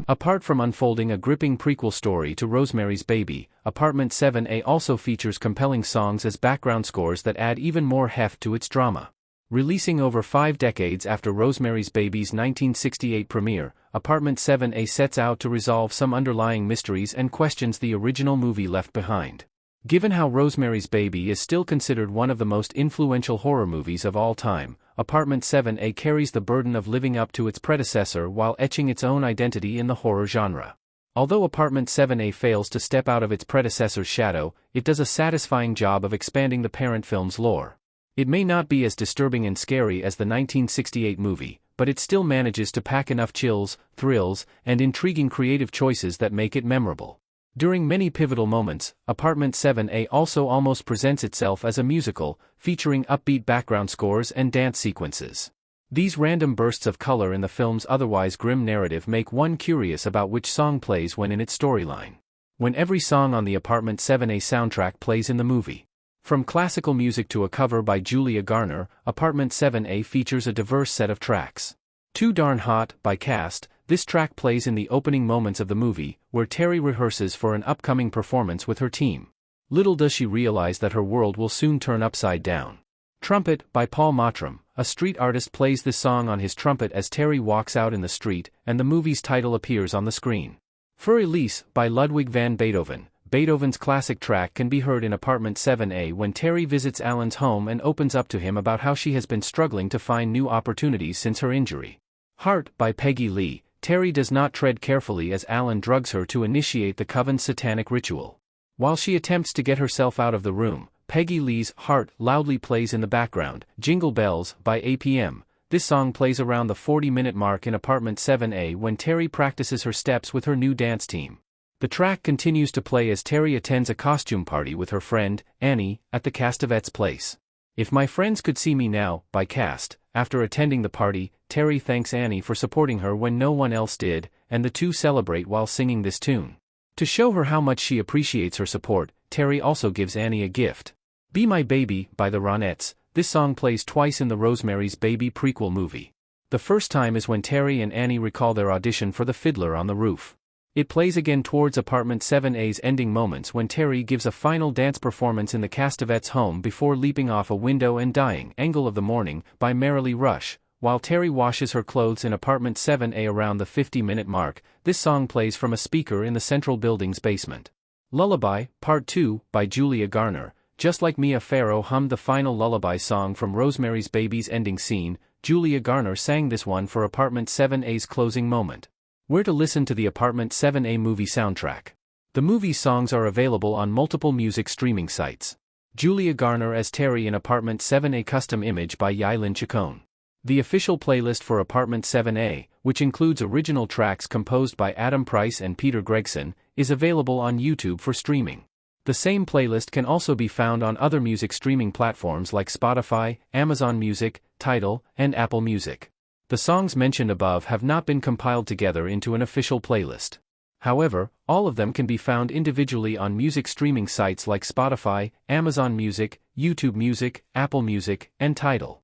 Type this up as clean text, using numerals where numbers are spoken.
Apart from unfolding a gripping prequel story to Rosemary's Baby, Apartment 7A also features compelling songs as background scores that add even more heft to its drama. Releasing over 5 decades after Rosemary's Baby's 1968 premiere, Apartment 7A sets out to resolve some underlying mysteries and questions the original movie left behind. Given how Rosemary's Baby is still considered one of the most influential horror movies of all time, Apartment 7A carries the burden of living up to its predecessor while etching its own identity in the horror genre. Although Apartment 7A fails to step out of its predecessor's shadow, it does a satisfying job of expanding the parent film's lore. It may not be as disturbing and scary as the 1968 movie, but it still manages to pack enough chills, thrills, and intriguing creative choices that make it memorable. During many pivotal moments, Apartment 7A also almost presents itself as a musical, featuring upbeat background scores and dance sequences. These random bursts of color in the film's otherwise grim narrative make one curious about which song plays when in its storyline. When every song on the Apartment 7A soundtrack plays in the movie. From classical music to a cover by Julia Garner, Apartment 7A features a diverse set of tracks. Too Darn Hot, by Cast, this track plays in the opening moments of the movie, where Terry rehearses for an upcoming performance with her team. Little does she realize that her world will soon turn upside down. Trumpet, by Paul Mottram, a street artist plays this song on his trumpet as Terry walks out in the street, and the movie's title appears on the screen. Für Elise, by Ludwig van Beethoven. Beethoven's classic track can be heard in Apartment 7A when Terry visits Alan's home and opens up to him about how she has been struggling to find new opportunities since her injury. Heart, by Peggy Lee. Terry does not tread carefully as Alan drugs her to initiate the coven's satanic ritual. While she attempts to get herself out of the room, Peggy Lee's Heart loudly plays in the background. Jingle Bells, by APM. This song plays around the 40-minute mark in Apartment 7A when Terry practices her steps with her new dance team. The track continues to play as Terry attends a costume party with her friend, Annie, at the Castevet's place. If My Friends Could See Me Now, by Cast. After attending the party, Terry thanks Annie for supporting her when no one else did, and the two celebrate while singing this tune. To show her how much she appreciates her support, Terry also gives Annie a gift. Be My Baby, by the Ronettes. This song plays twice in the Rosemary's Baby prequel movie. The first time is when Terry and Annie recall their audition for The Fiddler on the Roof. It plays again towards Apartment 7A's ending moments when Terry gives a final dance performance in the Castevet's home before leaping off a window and dying. Angle of the Morning, by Marilee Rush. While Terry washes her clothes in Apartment 7A around the 50-minute mark, this song plays from a speaker in the central building's basement. Lullaby, Part 2, by Julia Garner. Just like Mia Farrow hummed the final lullaby song from Rosemary's Baby's ending scene, Julia Garner sang this one for Apartment 7A's closing moment. Where to listen to the Apartment 7A movie soundtrack. The movie's songs are available on multiple music streaming sites. Julia Garner as Terry in Apartment 7A custom image by Yailin Chacon. The official playlist for Apartment 7A, which includes original tracks composed by Adam Price and Peter Gregson, is available on YouTube for streaming. The same playlist can also be found on other music streaming platforms like Spotify, Amazon Music, Tidal, and Apple Music. The songs mentioned above have not been compiled together into an official playlist. However, all of them can be found individually on music streaming sites like Spotify, Amazon Music, YouTube Music, Apple Music, and Tidal.